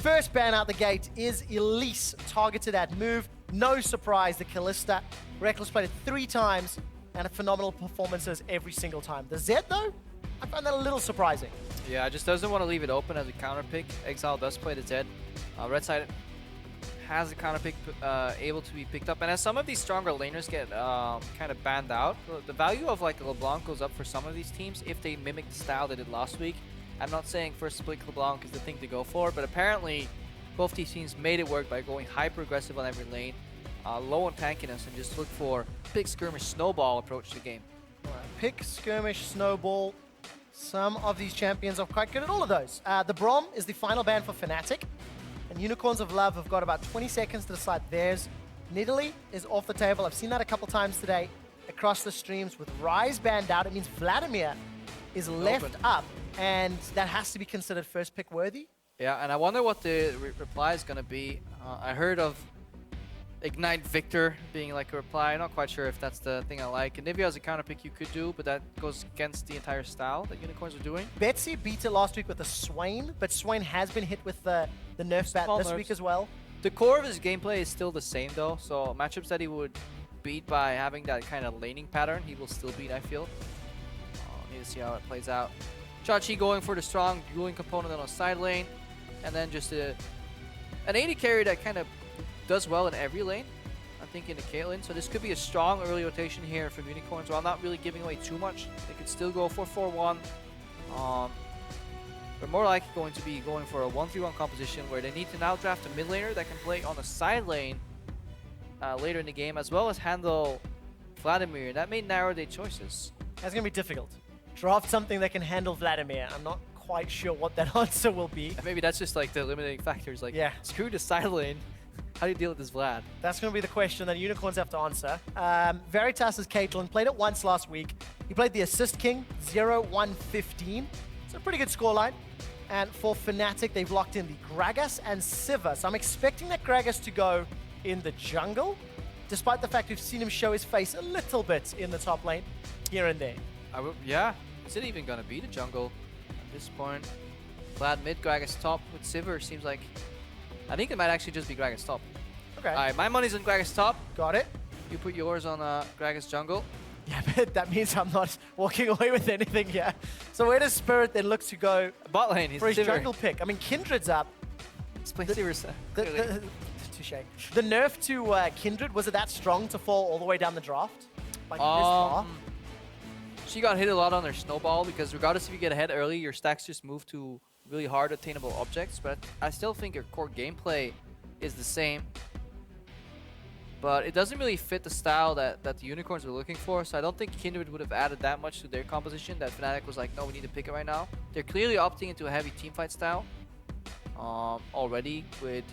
First ban out the gate is Elise, targeted at move. No surprise, the Kalista. Rekkles played it 3 times and phenomenal performances every single time. The Zed, though, I find that a little surprising. Yeah, just doesn't want to leave it open as a counter pick. Exileh does play the Zed. Red side has a counter pick able to be picked up. And as some of these stronger laners get kind of banned out, the value of like a LeBlanc goes up for some of these teams if they mimic the style they did last week. I'm not saying first split LeBlanc is the thing to go for, but apparently both these teams made it work by going hyper aggressive on every lane, low on tankiness, and just look for pick skirmish snowball approach to the game. Pick, skirmish, snowball. Some of these champions are quite good at all of those. The Braum is the final ban for Fnatic, and Unicorns of Love have got about 20 seconds to decide theirs. Nidalee is off the table. I've seen that a couple times today across the streams. With Ryze banned out, it means Vladimir is left up, and that has to be considered first pick worthy. Yeah, and I wonder what the reply is going to be. I heard of Ignite Victor being like a reply. I'm not quite sure if that's the thing I like. And Nivea as a counter pick you could do, but that goes against the entire style that Unicorns are doing. Betsy beat it last week with the Swain, but Swain has been hit with the nerf bat this week as well. The core of his gameplay is still the same though, so matchups that he would beat by having that kind of laning pattern, he will still beat, I feel. Need to see how it plays out. Chachi going for the strong dueling component on a side lane, and then just an AD carry that kind of does well in every lane, I think, in the Caitlyn. So this could be a strong early rotation here from Unicorns, while not really giving away too much. They could still go for 4-1. But more likely going to be going for a 1-3-1 composition where they need to now draft a mid laner that can play on the side lane later in the game, as well as handle Vladimir. That may narrow their choices. That's going to be difficult. Draft something that can handle Vladimir. I'm not quite sure what that answer will be. And maybe that's just like the eliminating factors. Like, yeah, screw the side lane. How do you deal with this Vlad? That's going to be the question that Unicorns have to answer. Veritas' Caitlyn played it once last week. He played the Assist King, 0-1-15. It's a pretty good scoreline. And for Fnatic, they've locked in the Gragas and Sivir. So I'm expecting that Gragas to go in the jungle, despite the fact we've seen him show his face a little bit in the top lane, here and there. Yeah. Is it even going to be the jungle at this point? Vlad mid, Gragas top with Sivir seems like... I think it might actually just be Gragas top. Okay. Alright, my money's on Gragas top. Got it. You put yours on Gragas jungle. Yeah, but that means I'm not walking away with anything here. So where does Spirit then look to go bot lane, he's for his Sivir. jungle pick? I mean, Kindred's up. Let's play Sivir. Touche. The nerf to Kindred, was it that strong to fall all the way down the draft? Like this far? She got hit a lot on her snowball because regardless if you get ahead early, your stacks just move to really hard attainable objects. But I still think her core gameplay is the same. But it doesn't really fit the style that the Unicorns were looking for. So I don't think Kindred would have added that much to their composition that Fnatic was like, no, we need to pick it right now. They're clearly opting into a heavy teamfight style already with,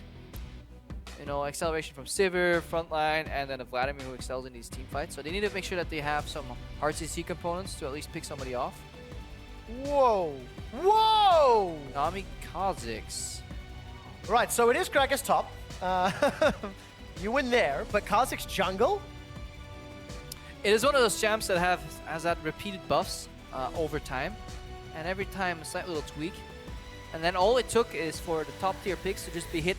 you know, acceleration from Sivir, frontline, and then a Vladimir who excels in these teamfights. So they need to make sure that they have some hard CC components to at least pick somebody off. Whoa! Whoa! Nami, Kha'Zix. Right, so it is Gragas top. You win there, but Kha'Zix jungle? It is one of those champs that has had repeated buffs over time, and every time a slight little tweak. And then all it took is for the top tier picks to just be hit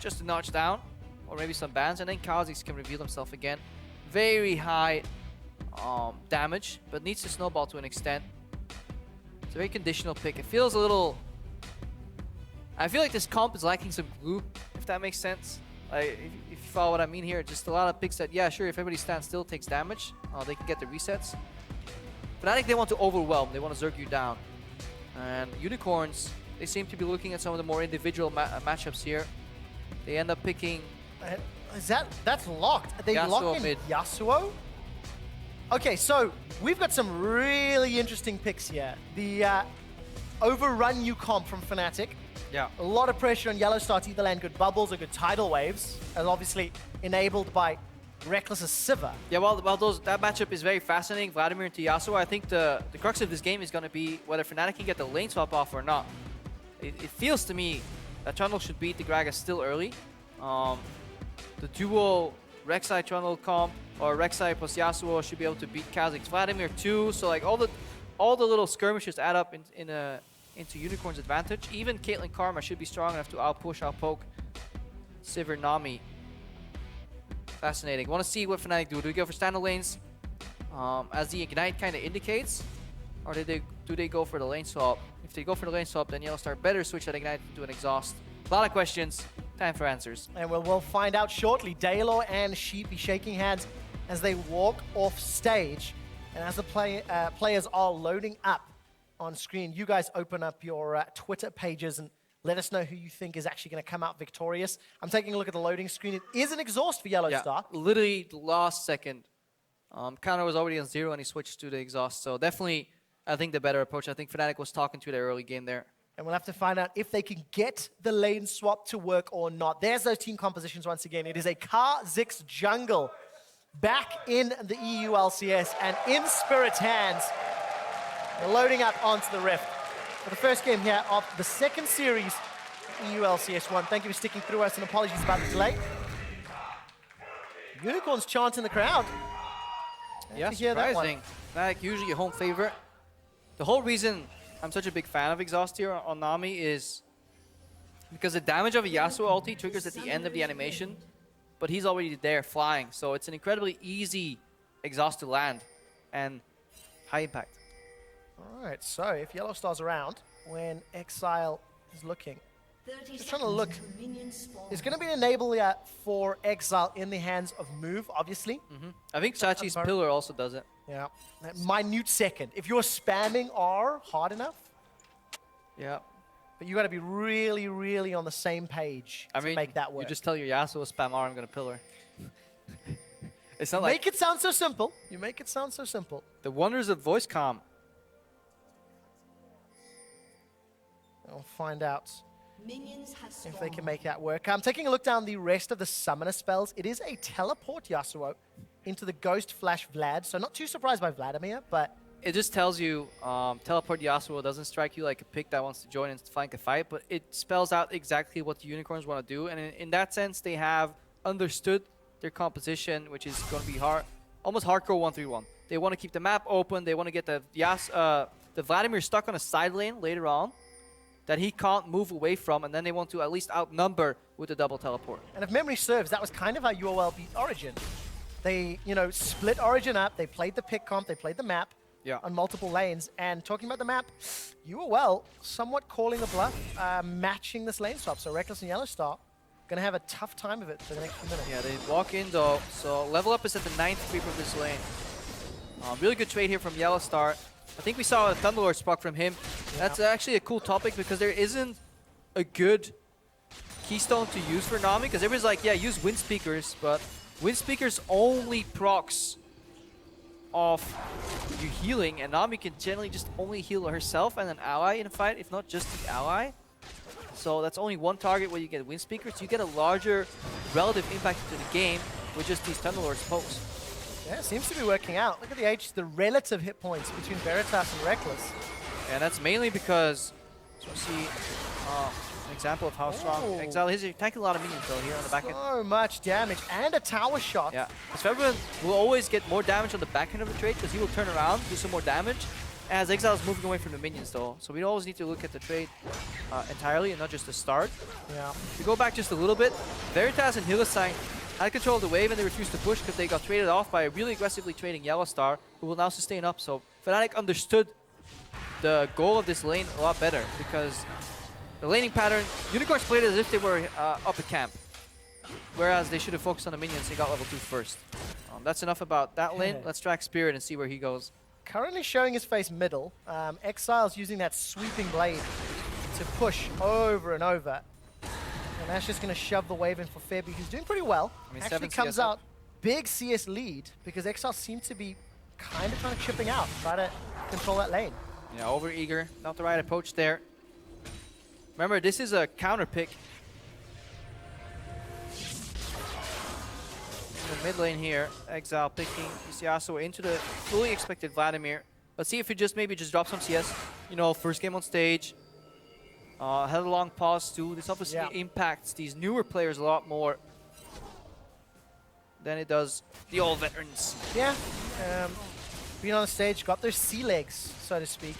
just a notch down, or maybe some bans, and then Kha'Zix can reveal himself again. Very high damage, but needs to snowball to an extent. It's a very conditional pick. It feels a little... I feel like this comp is lacking some glue, if that makes sense. Like, if you follow what I mean here, just a lot of picks that, yeah, sure, if everybody stands still, takes damage, they can get the resets. But I think they want to overwhelm, they want to Zerg you down. And Unicorns, they seem to be looking at some of the more individual matchups here. They end up picking... That's locked. They lock in mid. Yasuo? Okay, so we've got some really interesting picks here. The overrun you comp from Fnatic. Yeah. A lot of pressure on YellOwStaR to either land good bubbles or good tidal waves, and obviously enabled by Rekkles' Sivir. Yeah, well that matchup is very fascinating. Vladimir into Yasuo. I think the crux of this game is going to be whether Fnatic can get the lane swap off or not. It feels to me that Trundle should beat the Gragas still early. The duo Rek'Sai Trundle comp or Rek'Sai plus Yasuo should be able to beat Kha'Zix Vladimir too. So like all the little skirmishes add up in into Unicorn's advantage. Even Caitlyn Karma should be strong enough to outpush, outpoke Sivir Nami. Fascinating. Want to see what Fnatic do. Do we go for standard lanes as the Ignite kind of indicates? Or do they go for the lane swap? If they go for the lane swap, then YellOwStaR better switch that Ignite to an Exhaust. A lot of questions. Time for answers. And we'll find out shortly. Daylor and Sheep be shaking hands as they walk off stage. And as the players are loading up on screen, you guys open up your Twitter pages and let us know who you think is actually going to come out victorious. I'm taking a look at the loading screen. It is an exhaust for YellOwStaR. Yeah, literally the last second. Counter was already on 0 and he switched to the exhaust. So definitely, I think the better approach. I think Fnatic was talking to their early game there. And we'll have to find out if they can get the lane swap to work or not. There's those team compositions once again. It is a Kha'Zix jungle back in the EU LCS and in Spirit's hands. They're loading up onto the Rift for the first game here of the second series, EU LCS 1. Thank you for sticking through us and apologies about the delay. Unicorns chant in the crowd. Yeah, surprising. Fnatic usually a home favorite. The whole reason I'm such a big fan of Exhaust here on Nami is because the damage of a Yasuo ulti triggers at the end of the animation, but he's already there flying, so it's an incredibly easy Exhaust to land and high impact. All right, so if YellOwStar's around when Exileh is looking, just trying to look, it's going to be an enabler for Exileh in the hands of Move, obviously. I think Sachi's pillar also does it. Yeah, that minute second. If you're spamming R hard enough, yeah, but you got to be really, really on the same page to make that work. You just tell your Yasuo spam R, I'm going to pillar. It's not like make it sound so simple. You make it sound so simple. The wonders of voice comm. We'll find out if they can make that work. I'm taking a look down the rest of the summoner spells. It is a teleport Yasuo into the Ghost Flash Vlad, so not too surprised by Vladimir, but it just tells you teleport Yasuo doesn't strike you like a pick that wants to join and flank a fight, but it spells out exactly what the Unicorns want to do, and in that sense, they have understood their composition, which is going to be almost hardcore 1-3-1. They want to keep the map open. They want to get the Vladimir stuck on a side lane later on that he can't move away from, and then they want to at least outnumber with the double teleport. And if memory serves, that was kind of how UOL beat Origin. They, split Origin up. They played the pick comp. They played the map on multiple lanes. And talking about the map, UOL somewhat calling the bluff, matching this lane swap. So Rekkles and YellOwStaR going to have a tough time of it for the next few minutes. Yeah, they walk in though. So level up is at the 9th creep of this lane. Really good trade here from YellOwStaR. I think we saw a Thunderlord sprock from him. Yeah. That's actually a cool topic because there isn't a good keystone to use for Nami, because everybody's like, yeah, use Wind Speakers, but Wind Speakers only procs off you healing, and Nami can generally just only heal herself and an ally in a fight, if not just the ally. So that's only one target where you get Wind Speakers. You get a larger relative impact to the game with just these Thunderlords pokes. Yeah, it seems to be working out. Look at the relative hit points between Veritas and Rekkles. And that's mainly because, so you see an example of how strong Exileh is. He's attacking a lot of minions though here on the back end. So much damage and a tower shot. Yeah, because Febiven will always get more damage on the back end of the trade because he will turn around, do some more damage, as Exileh is moving away from the minions though. So we always need to look at the trade entirely and not just the start. Yeah. To go back just a little bit, Veritas and Hylissang had control of the wave and they refused to push because they got traded off by really aggressively trading YellOwStaR, who will now sustain up. So Fnatic understood the goal of this lane a lot better because the laning pattern, Unicorns played as if they were up a camp, whereas they should have focused on the minions and got level 2 first. That's enough about that lane. Let's track Spirit and see where he goes. Currently showing his face middle. Exile's using that sweeping blade to push over and over. And that's just going to shove the wave in for Feby, who's doing pretty well. Actually comes out big CS lead because Exile seems to be kind of trying to chipping out, try to control that lane. Yeah, over eager, not the right approach there. Remember, this is a counter pick. In the mid lane here, Exile picking Yasuo into the fully expected Vladimir. Let's see if he maybe just drops some CS. First game on stage. Had a long pause too. This obviously impacts these newer players a lot more than it does the old veterans. Yeah, being on the stage, got their sea legs, so to speak.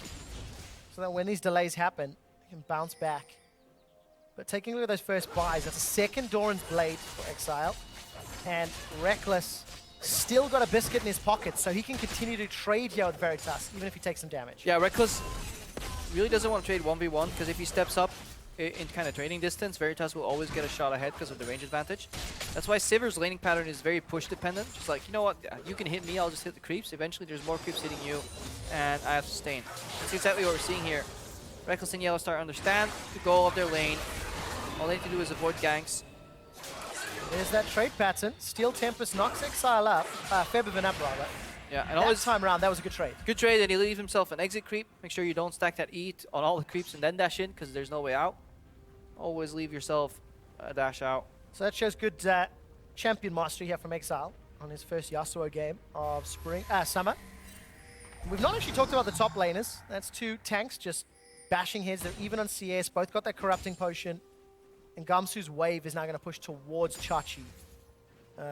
so that when these delays happen, they can bounce back. But taking a look at those first buys, that's a second Doran's Blade for Exileh. And Rekkles still got a biscuit in his pocket, so he can continue to trade here with Veritas, even if he takes some damage. Yeah, Rekkles really doesn't want to trade 1v1, because if he steps up in kind of trading distance, Veritas will always get a shot ahead because of the range advantage. That's why Sivir's laning pattern is very push dependent. Just like, you know what, you can hit me, I'll just hit the creeps. Eventually there's more creeps hitting you, and I have sustain. That's exactly what we're seeing here. Rekkles and YellOwStaR understand the goal of their lane. All they need to do is avoid ganks. There's that trade pattern. Steel Tempest knocks Exileh up, Febiven up rather. Yeah, and That time around, that was a good trade. good trade, and he leaves himself an exit creep. Make sure you don't stack that E on all the creeps and then dash in, because there's no way out. Always leave yourself a dash out. So that shows good champion mastery here from Exileh on his first Yasuo game of summer. We've not actually talked about the top laners. That's two tanks just bashing heads. They're even on CS, both got that corrupting potion. And Gamsu's wave is now going to push towards Chachi.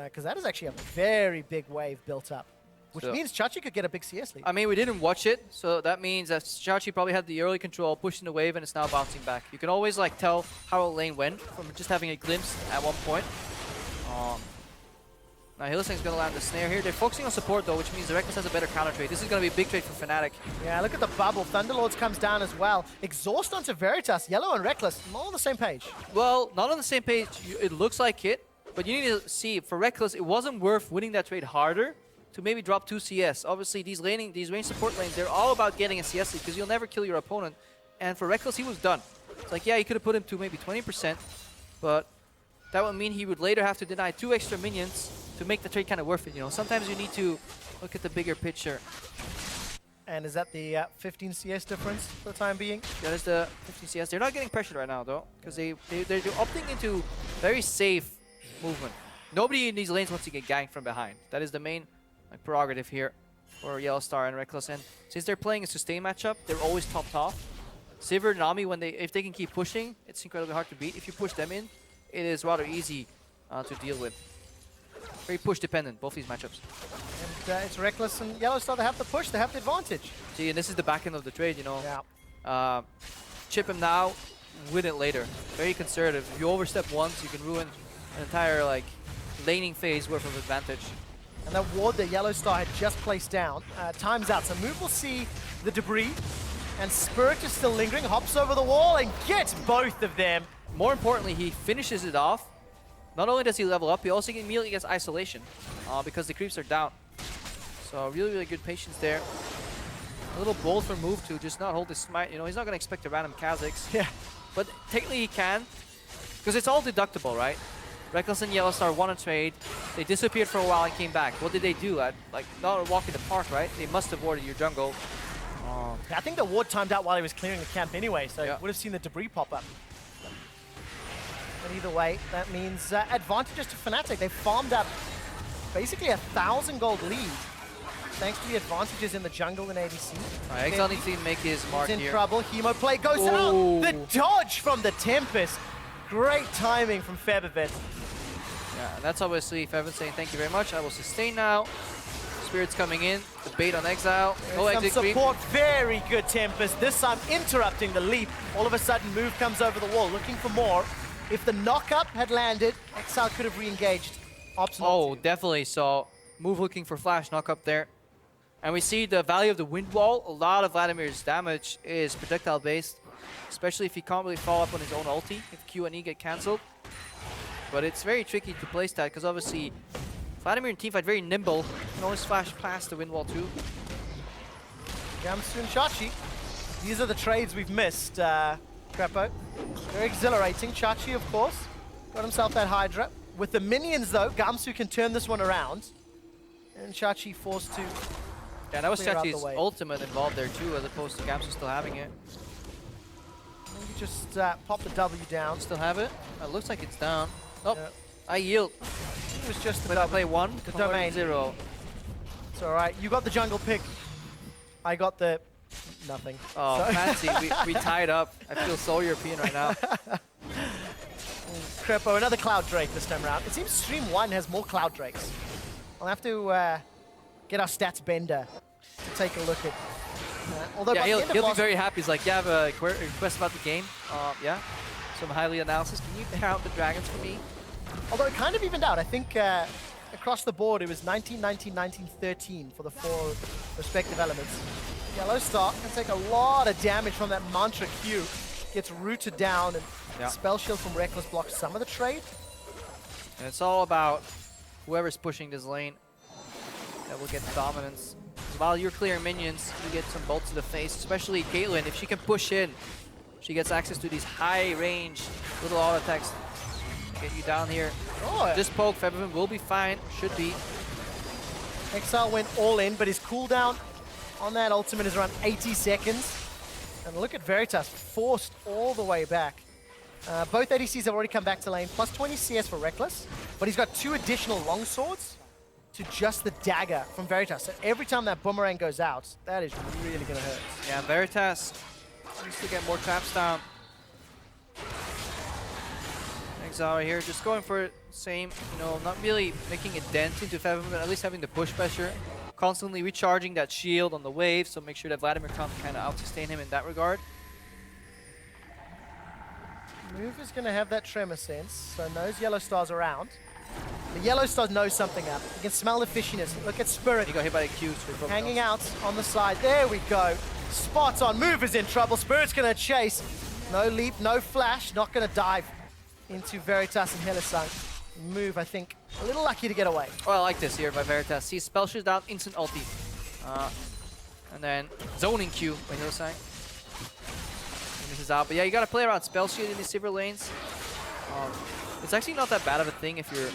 Because that is actually a very big wave built up. Which means Chachi could get a big CS lead. I mean, we didn't watch it, so that means that Chachi probably had the early control, pushing the wave, and it's now bouncing back. You can always like tell how a lane went from just having a glimpse at one point. Now Hylissang's going to land the snare here. They're focusing on support though, which means the Rekkles has a better counter trade. This is going to be a big trade for Fnatic. Yeah, look at the bubble. Thunderlords comes down as well. Exhaust onto Veritas. Yellow and Rekkles, not on the same page. Well, not on the same page. It looks like it, but you need to see, for Rekkles, it wasn't worth winning that trade harder to maybe drop 2 CS. Obviously, these range support lanes, they're all about getting a CS lead because you'll never kill your opponent. And for Rekkles, he was done. It's like, yeah, he could have put him to maybe 20%, but that would mean he would later have to deny 2 extra minions to make the trade kind of worth it. You know, sometimes you need to look at the bigger picture. And is that the 15 CS difference for the time being? That is the 15 CS. They're not getting pressured right now, though, because they're opting into very safe movement. Nobody in these lanes wants to get ganked from behind. That is the main prerogative here for YellOwStaR and Rekkles. And since they're playing a sustain matchup, they're always topped off. Sivir, Nami, if they can keep pushing, it's incredibly hard to beat. If you push them in, it is rather easy to deal with. Very push dependent, both these matchups. And it's Rekkles and YellOwStaR that have the push, they have the advantage. See, and this is the back end of the trade, you know. Yeah. Chip him now, win it later. Very conservative. If you overstep once, you can ruin an entire laning phase worth of advantage. And that ward that YellOwStaR had just placed down, time's out. So Move will see the debris, and Spirit is still lingering, hops over the wall and gets both of them. More importantly, he finishes it off. Not only does he level up, he also immediately gets isolation because the creeps are down. So really, really good patience there. A little bold for Move to just not hold his smite. You know, he's not going to expect a random Kha'Zix. Yeah. But technically he can, because it's all deductible, right? Rekkles and YellOwStaR won a trade. They disappeared for a while and came back. What did they do? Not a walk in the park, right? They must have warded your jungle. I think the ward timed out while he was clearing the camp anyway, so yeah. would have seen the debris pop up. But either way, that means advantages to Fnatic. They farmed up basically 1,000 gold lead, thanks to the advantages in the jungle and ADC. Exileh needs to make his mark He's in here. trouble. Hemo play goes out. The dodge from the Tempest. Great timing from Febiven. Yeah, and that's obviously Febiven saying thank you very much. I will sustain now. Spirit's coming in. The bait on Exileh. No exit creep. Support. Very good Tempest. This time interrupting the leap. All of a sudden, Move comes over the wall, looking for more. If the knock-up had landed, Exileh could have re-engaged. Oh, definitely. So Move looking for flash knock-up there. And we see the value of the wind wall. A lot of Vladimir's damage is projectile-based, especially if he can't really follow up on his own ulti, if Q and E get cancelled. But it's very tricky to place that, because obviously Vladimir and teamfight very nimble. You can always flash past the wind wall too. Gamsu and Chachi. These are the trades we've missed, Crepo. Very exhilarating. Chachi, of course, got himself that Hydra. With the minions, though, Gamsu can turn this one around. And Chachi forced to... Yeah, that was Chachi's ultimate involved there too, as opposed to Gamsu still having it. Maybe just pop the W down. Still have it? It looks like it's down. Oh, Yeah. I yield. It was just the When I play 1, the domain. 0. It's alright. You got the jungle pick. I got the... nothing. Oh, So- fancy. we tied up. I feel so European right now. Crepo, another Cloud Drake this time around. It seems Stream 1 has more Cloud Drakes. I'll have to get our stats bender to take a look at Although Yeah, by the end of he'll be last- very happy. He's like, yeah, I have a request about the game. Yeah, some highly analysis. Can you count the dragons for me? Although it kind of evened out. I think across the board it was 19, 19, 19, 13 for the 4 respective elements. YellOwStaR can take a lot of damage from that Mantra Q. Gets rooted down, and Spell Shield from Rekkles blocks some of the trade. And it's all about whoever's pushing this lane that will get dominance. While you're clearing minions, you get some bolts to the face, especially Caitlyn. If she can push in, she gets access to these high-range little auto attacks. Get you down here. Oh, This poke, Febiven will be fine. Should be. Exileh went all in, but his cooldown on that ultimate is around 80 seconds. And look at Veritas, forced all the way back. Both ADCs have already come back to lane, plus 20 CS for Rekkles, but he's got 2 additional longswords to just the dagger from Veritas. So every time that boomerang goes out, that is really going to hurt. Yeah, Veritas needs to get more traps down. Exileh here, just going for it, same, not really making a dent into Febiven, but at least having the push pressure. Constantly recharging that shield on the wave, so make sure that Vladimir can't kind of out-sustain him in that regard. Move is going to have that tremor sense, so knows YellOwStar's around. But YellOwStar knows something up. You can smell the fishiness. Look at Spirit. He got hit by the Qs. Hanging out on the side. There we go. Spot on. Move is in trouble. Spirit's going to chase. No leap, no flash. Not going to dive into Veritas and Hylissang. Move, I think, a little lucky to get away. Oh, I like this here by Veritas. See, spell shield down, instant ulti. And then zoning Q by Hylissang. Misses out. But yeah, you gotta play around spell shield in these Sivir lanes. It's actually not that bad of a thing if your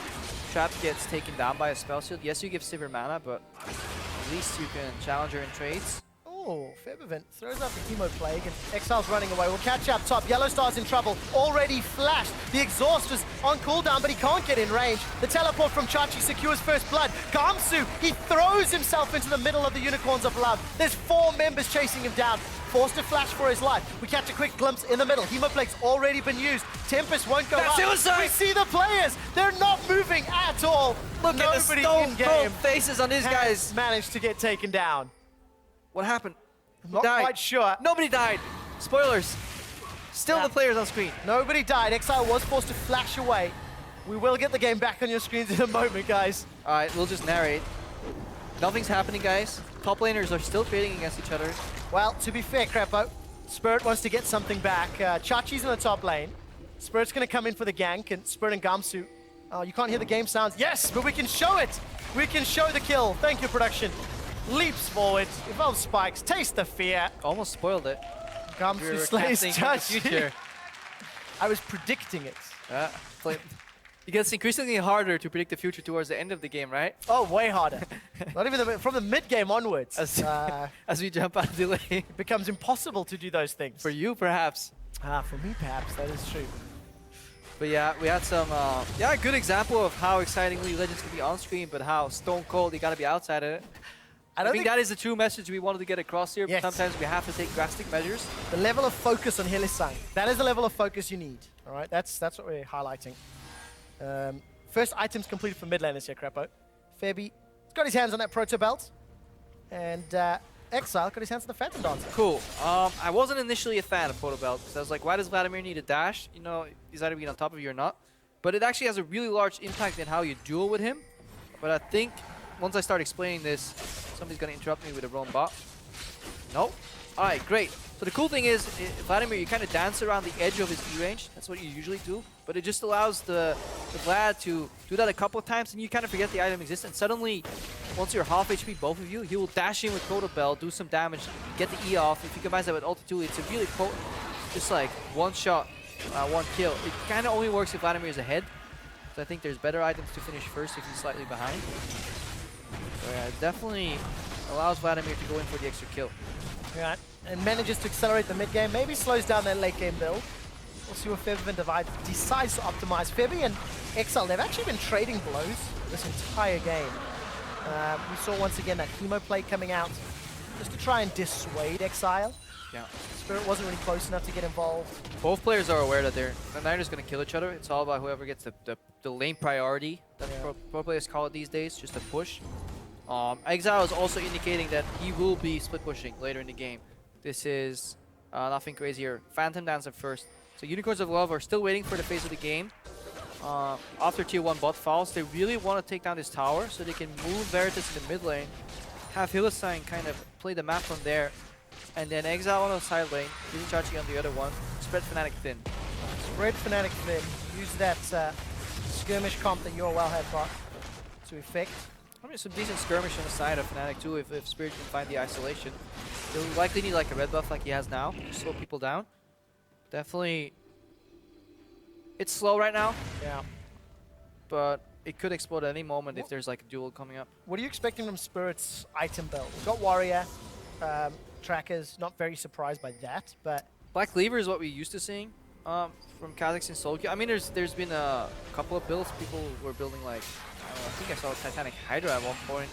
trap gets taken down by a spell shield. Yes, you give Sivir mana, but at least you can challenge her in trades. Oh, Febiven throws out the Chemo Plague, and Exile's running away. We'll catch up top. YellOwStar's in trouble. Already flashed. The exhaust was on cooldown, but he can't get in range. The teleport from Chachi secures first blood. Gamsu, he throws himself into the middle of the Unicorns of Love. There's 4 members chasing him down. Forced to flash for his life. We catch a quick glimpse in the middle. Hemoplague's already been used. Tempest won't go up. We see the players. They're not moving at all. Look at the stone-cold faces on these guys. Managed to get taken down. What happened? Not quite sure. Nobody died. Spoilers. Still the players on screen. Nobody died. Exileh was forced to flash away. We will get the game back on your screens in a moment, guys. All right, we'll just narrate. Nothing's happening, guys. Top laners are still trading against each other. Well, to be fair, Crepo, Spirit wants to get something back. Chachi's in the top lane. Spirit's going to come in for the gank, and Spirit and Gamsu. Oh, you can't hear the game sounds. Yes, but we can show it. We can show the kill. Thank you, production. Leaps forward, evolves spikes, taste the fear. Almost spoiled it. Gamsu slays Chachi. I was predicting it. It gets increasingly harder to predict the future towards the end of the game, right? Oh, way harder. Not even from the mid-game onwards. As we jump out of the lane. It becomes impossible to do those things. For you, perhaps. For me, perhaps. That is true. But yeah, we had some, a good example of how exciting League of Legends can be on screen, but how stone cold you gotta be outside of it. I think that is the true message we wanted to get across here, but sometimes we have to take drastic measures. The level of focus on Hylissang. That is the level of focus you need. All right, that's what we're highlighting. First items completed for mid lane this year, Crepo. Febi got his hands on that Proto Belt. And Exileh got his hands on the Phantom Dancer. Cool. I wasn't initially a fan of Proto Belt, because I was like, why does Vladimir need a dash? You know, he's either being on top of you or not. But it actually has a really large impact in how you duel with him. But I think once I start explaining this, somebody's going to interrupt me with a roam bot. Nope. Alright, great. So the cool thing is, Vladimir, you kind of dance around the edge of his E-range. That's what you usually do. But it just allows the Vlad to do that a couple of times, and you kind of forget the item exists. And suddenly, once you're half HP, both of you, he will dash in with Proto Belt, do some damage, get the E off. If he combines that with Ulti 2, it's a really potent, just like one shot, one kill. It kind of only works if Vladimir is ahead. So I think there's better items to finish first if he's slightly behind. So yeah, it definitely allows Vladimir to go in for the extra kill. Right, and manages to accelerate the mid game, maybe slows down their late game build. We'll see what Febiven decides to optimize. Febi and Exileh, they've actually been trading blows this entire game. We saw once again that Chemo Plague coming out just to try and dissuade Exileh. Yeah. Spirit wasn't really close enough to get involved. Both players are aware that they're neither is going to kill each other. It's all about whoever gets the lane priority. That's what pro players call it these days, just a push. Exileh is also indicating that he will be split pushing later in the game. This is nothing crazy here. Phantom Dancer first. So Unicorns of Love are still waiting for the phase of the game. After tier 1 bot falls, they really want to take down this tower so they can move Veritas in the mid lane, have Hylissang kind of play the map from there, and then Exileh on the side lane, Vizicsacsi on the other one, spread Fnatic thin. Spread Fnatic thin. Use that skirmish comp that UOL had got to effect. I mean, some decent skirmish on the side of Fnatic too if Spirit can find the isolation. They'll likely need like a red buff like he has now to slow people down. Definitely, it's slow right now. Yeah. But it could explode at any moment if there's like a duel coming up. What are you expecting from Spirit's item build? We've got Warrior, Trackers, not very surprised by that, but... Black Cleaver is what we're used to seeing from Kha'Zix and Solo. I mean, there's been a couple of builds. People were building like, I don't know, I think I saw Titanic Hydra at one point,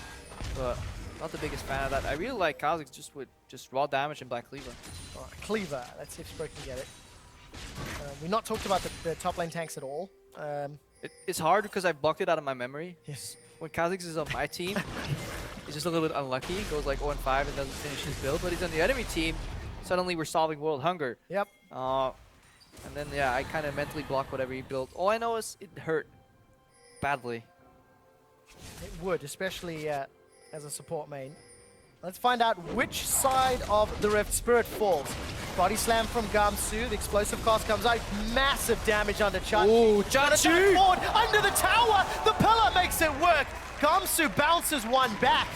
but not the biggest fan of that. I really like Kha'Zix just with raw damage and Black Cleaver. Cleaver, let's see if Spirit can get it. We've not talked about the top lane tanks at all. It's hard because I blocked it out of my memory. Yes. When Kha'Zix is on my team, he's just a little bit unlucky. He goes like 0-5 and doesn't finish his build. But he's on the enemy team, suddenly we're solving world hunger. Yep. And then, yeah, I kind of mentally block whatever he built. All I know is it hurt badly. It would, especially as a support main. Let's find out which side of the Rift Spirit falls. Body slam from Gamsu, the explosive cast comes out, massive damage under Chachi. Ooh, Chachi! Forward, under the tower, the pillar makes it work. Gamsu bounces one back,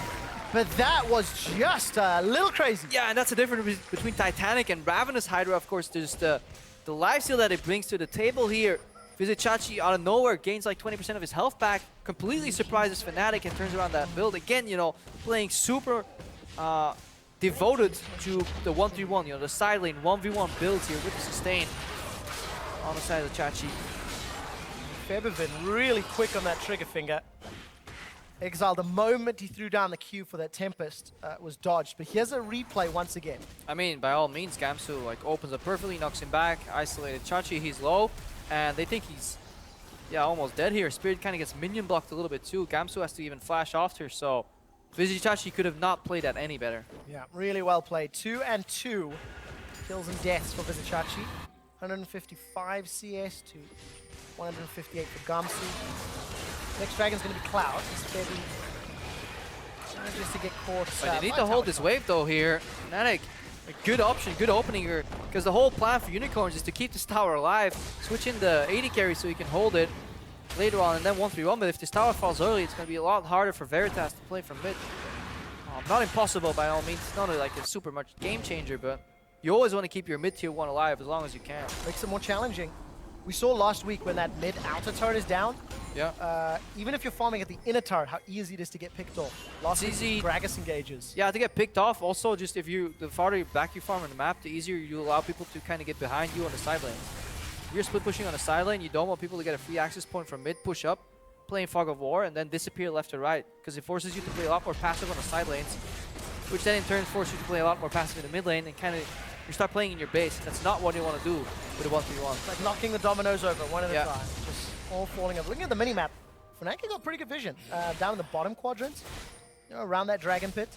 but that was just a little crazy. Yeah, and that's the difference between Titanic and Ravenous Hydra, of course. There's the lifesteal that it brings to the table here. Vizicsacsi out of nowhere gains like 20% of his health back, completely surprises Fnatic and turns around that build. Again, you know, playing super devoted to the 1-3-1, you know, the side lane 1v1 builds here with the sustain on the side of the Chachi. Febiven really quick on that trigger finger. Exileh, the moment he threw down the Q for that Tempest, was dodged. But here's a replay once again. I mean, by all means, Gamsu like opens up perfectly, knocks him back, isolated Chachi, he's low, and they think he's, yeah, almost dead here. Spirit kind of gets minion blocked a little bit too. Gamsu has to even flash after, so Vizicsacsi could have not played that any better. Yeah, really well played. 2 and 2 kills and deaths for Vizicsacsi. 155 CS to 158 for Gamsu. Next dragon's going to be Cloud. Steady. Just to get caught. But they need to hold this wave though here. Fnatic, a good option, good opening here. Because the whole plan for Unicorns is to keep this tower alive, switch in the AD carry so you can hold it later on, and then 1-3-1. But if this tower falls early, it's going to be a lot harder for Veritas to play from mid. Not impossible by all means. It's not like a super much game changer, but you always want to keep your mid tier 1 alive as long as you can. Makes it more challenging. We saw last week when that mid outer turret is down. Yeah. Even if you're farming at the inner turret, how easy it is to get picked off. Last week, easy. Gragas engages. Yeah, to get picked off. Also, just the farther back you farm on the map, the easier you allow people to kind of get behind you on the side lane. If you're split pushing on the side lane, you don't want people to get a free access point from mid, push up, playing Fog of War, and then disappear left or right. Because it forces you to play a lot more passive on the side lanes, which then in turn forces you to play a lot more passive in the mid lane, and kind of you start playing in your base. That's not what you want to do with a 1-3-1. It's like knocking the dominoes over one at a time. Just all falling over. Looking at the mini-map, Fnatic got pretty good vision. Down in the bottom quadrant, you know, around that dragon pit.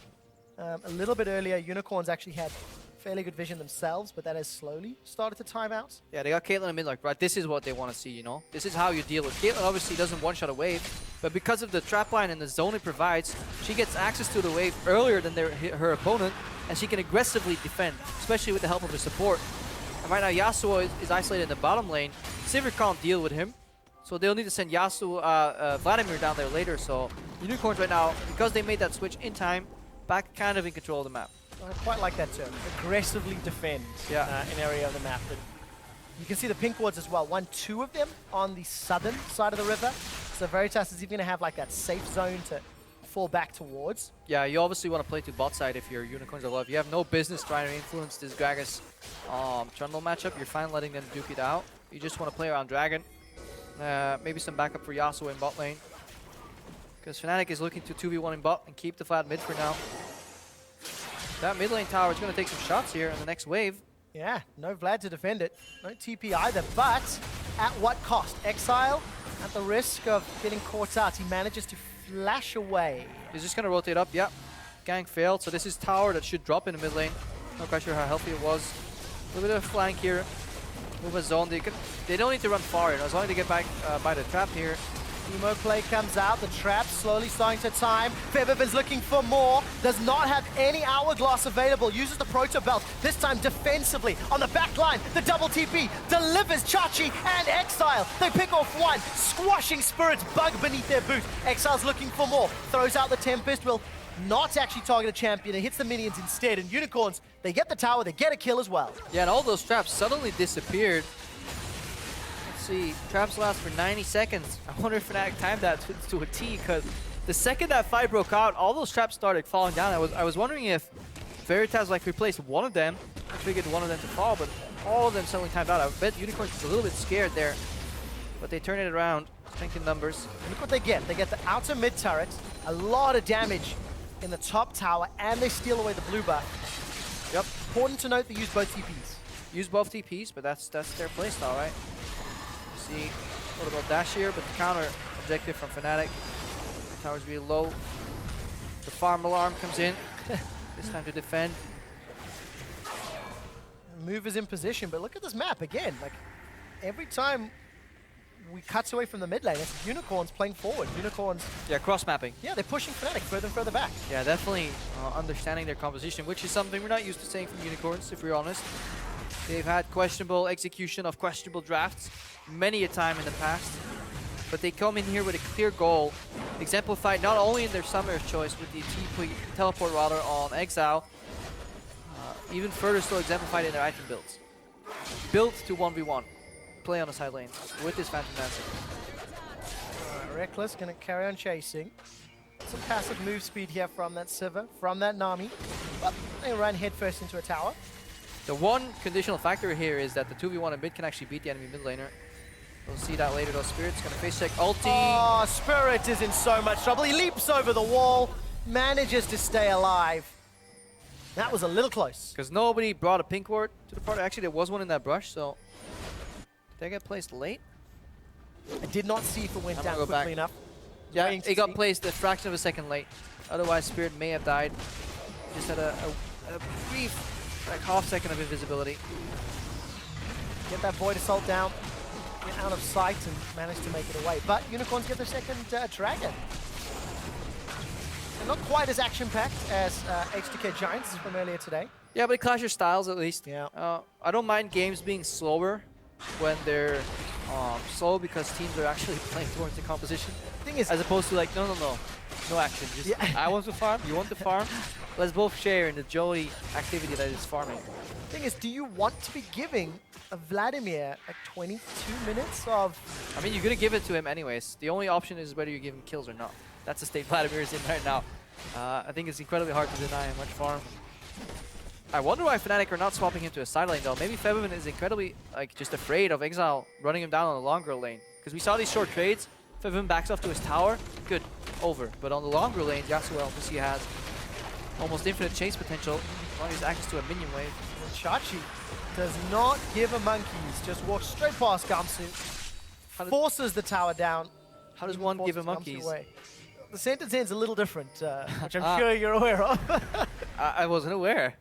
A little bit earlier, Unicorns actually had fairly good vision themselves, but that has slowly started to time out. Yeah, they got Caitlyn in mid, like, right, this is what they want to see, you know? This is how you deal with Caitlyn. Obviously doesn't one-shot a wave, but because of the trap line and the zone it provides, she gets access to the wave earlier than her opponent, and she can aggressively defend, especially with the help of her support. And right now, Yasuo is isolated in the bottom lane. Sivir can't deal with him, so they'll need to send Yasuo, Vladimir down there later. So Unicorns right now, because they made that switch in time, back kind of in control of the map. I quite like that term. Aggressively defend an area of the map. But you can see the pink wards as well. 1-2 of them on the southern side of the river. So Veritas is even going to have like that safe zone to fall back towards. Yeah, you obviously want to play to bot side if you're Unicorns of Love. You have no business trying to influence this Gragas Trundle matchup. You're fine letting them duke it out. You just want to play around Dragon. Maybe some backup for Yasuo in bot lane. Because Fnatic is looking to 2v1 in bot and keep the flat mid for now. That mid lane tower is going to take some shots here in the next wave. Yeah, no Vlad to defend it. No TP either, but at what cost? Exileh, at the risk of getting caught out, he manages to flash away. He's just gonna rotate up. Yeah, gank failed. So this is tower that should drop in the mid lane. Not quite sure how healthy it was. A little bit of flank here. Movement zone. They don't need to run far. As long as they get back by the trap here. Emo play comes out, the trap slowly starting to time. Febiven's looking for more, does not have any hourglass available, uses the proto belt, this time defensively. On the back line, the double TP delivers Chachi and Exile. They pick off one, squashing Spirit's bug beneath their boot. Exile's looking for more, throws out the Tempest, will not actually target a champion, and hits the minions instead. And Unicorns, they get the tower, they get a kill as well. Yeah, and all those traps suddenly disappeared. See, traps last for 90 seconds. I wonder if Fnatic timed that to a T, because the second that fight broke out, all those traps started falling down. I was wondering if Veritas like replaced one of them, I figured one of them to fall, but all of them suddenly timed out. I bet Unicorns was a little bit scared there, but they turn it around. Strength in numbers. Look what they get. They get the outer mid turret, a lot of damage in the top tower, and they steal away the blue buff. Yep. Important to note they use both TPs. Use both TPs, but that's their playstyle, right? See a little bit dash here, but the counter objective from Fnatic. Tower's really low. The farm alarm comes in. This time to defend. Move is in position, but look at this map again. Like every time we cut away from the mid lane, it's Unicorns playing forward. Unicorns. Yeah, cross mapping. Yeah, they're pushing Fnatic further and further back. Yeah, definitely understanding their composition, which is something we're not used to seeing from Unicorns, if we're honest. They've had questionable execution of questionable drafts many a time in the past, but they come in here with a clear goal, exemplified not only in their summer's choice with the teleport rather on Exile, even further still exemplified in their item builds. Built to 1v1, play on the side lanes with this Phantom Dancer. Rekkles gonna carry on chasing. Some passive move speed here from that Sivir, from that Nami, but they run headfirst into a tower. The one conditional factor here is that the 2v1 in mid can actually beat the enemy mid laner. We'll see that later though. Spirit's gonna face check ulti. Oh, Spirit is in so much trouble. He leaps over the wall, manages to stay alive. That was a little close. Because nobody brought a pink ward to the party. Actually, there was one in that brush, so did they get placed late? I did not see if it went down go quickly back. enough. Yeah, it got placed a fraction of a second late. Otherwise, Spirit may have died. Just had a brief, like half second of invisibility. Get that Void Assault down, get out of sight, and manage to make it away. But Unicorns get their second dragon. They're not quite as action-packed as H2K Giants from earlier today. Yeah, but it clashes styles at least. Yeah. I don't mind games being slower when they're slow because teams are actually playing towards the composition. Thing is, as opposed to like, no action. Just yeah. I want to farm, you want to farm. Let's both share in the jolly activity that is farming. Thing is, do you want to be giving a Vladimir like 22 minutes of... I mean, you're going to give it to him anyways. The only option is whether you give him kills or not. That's the state Vladimir is in right now. I think it's incredibly hard to deny him much farm. I wonder why Fnatic are not swapping him to a side lane though. Maybe Febiven is incredibly like just afraid of Exile running him down on the longer lane. Because we saw these short trades. Febiven backs off to his tower. Good. Over. But on the longer lane, Yasuo obviously has almost infinite chase potential. As long as he has access to a minion wave. And Chachi does not give a monkeys. Just walks straight past Gamsu. Forces the tower down. How does one give a monkeys? The sentence ends a little different, which I'm sure you're aware of. I wasn't aware.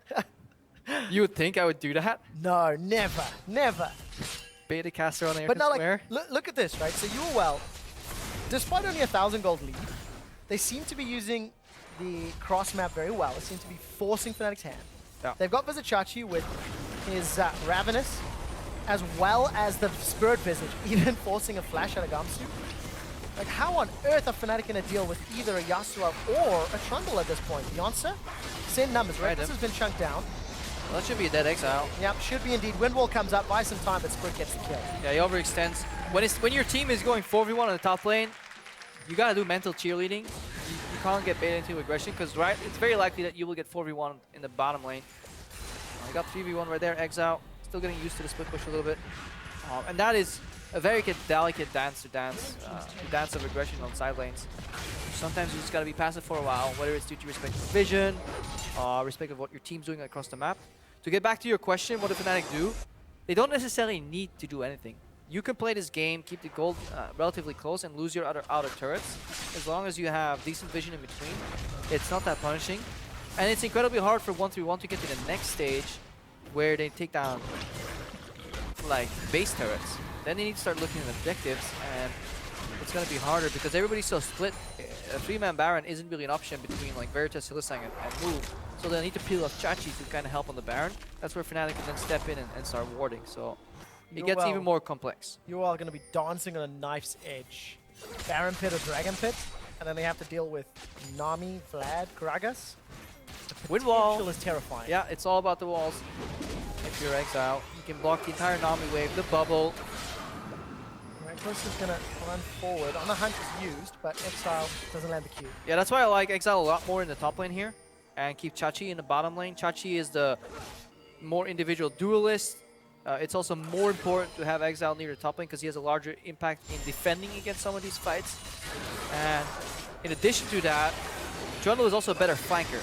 You would think I would do that? No, never, never. Beta caster on air. But now, like, look at this, right? So UOL, despite only 1,000 gold lead, they seem to be using the cross map very well. They seem to be forcing Fnatic's hand. Yeah. They've got Vizicsacsi with his Ravenous, as well as the Spirit Visage, even forcing a flash out of Gamsu. Like, how on earth are Fnatic going to deal with either a Yasuo or a Trundle at this point? The answer? Same numbers. Rekkles has been chunked down. Well, that should be a dead Exile. Yep, should be indeed. Windwall comes up, buys some time, but Spirit gets the kill. Yeah, he overextends. When your team is going 4v1 on the top lane, you gotta do mental cheerleading. You can't get baited into aggression because it's very likely that you will get 4v1 in the bottom lane. I got 3v1 right there. Exile still getting used to the split push a little bit, and that is a very delicate dance of aggression on side lanes. Sometimes you just gotta be passive for a while, whether it's due to respect of vision, respect of what your team's doing across the map. To get back to your question, what do Fnatic do? They don't necessarily need to do anything. You can play this game, keep the gold relatively close, and lose your outer turrets. As long as you have decent vision in between, it's not that punishing. And it's incredibly hard for 1-3-1 to get to the next stage where they take down like base turrets. Then they need to start looking at objectives, and it's going to be harder because everybody's so split. A 3-man Baron isn't really an option between like Veritas, Hylissang, and Move. So they'll need to peel off Chachi to kind of help on the Baron. That's where Fnatic can then step in and start warding. So it gets even more complex. UOL going to be dancing on a knife's edge. Baron Pit or Dragon Pit, and then they have to deal with Nami, Vlad, Gragas. The Wind wall potential is terrifying. Yeah, it's all about the walls. If you're Exile, you can block the entire Nami wave, the bubble. Rekkles is going to run forward. On the hunt is used, but Exile doesn't land the Q. Yeah, that's why I like Exile a lot more in the top lane here, and keep Chachi in the bottom lane. Chachi is the more individual duelist. It's also more important to have Exile near the top lane because he has a larger impact in defending against some of these fights. And in addition to that, Trundle is also a better flanker.